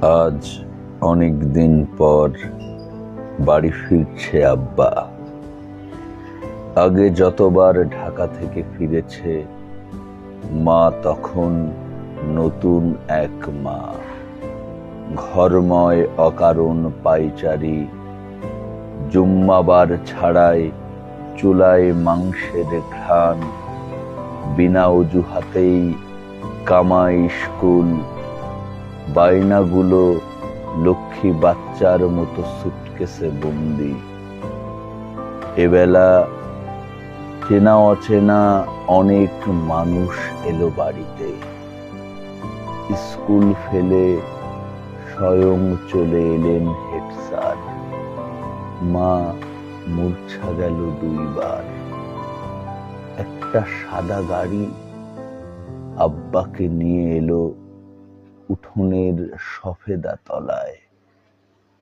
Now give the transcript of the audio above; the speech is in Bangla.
আজ অনেক দিন পর বাড়ি ফিরছে আব্বা। আগে যতবার ঢাকা থেকে ফিরেছে মা তখন নতুন এক মা। ঘরময় অকারণ পাইচারি, জুম্মাবার ছাড়াই চুলায় মাংসের ঘ্রাণ, বিনা অজুহাতেই কামাই স্কুল, বায়নাগুলো লক্ষ্মী বাচ্চার মতো সুটকেসে বন্দি। এবেলা চেনা অচেনা অনেক মানুষ এলো বাড়িতে। স্কুল ফেলে স্বয়ং চলে এলেন হেড স্যার। মা মূর্ছা গেল দুইবার। একটা সাদা গাড়ি আব্বাকে নিয়ে এলো উঠোনের সফেদা তলায়।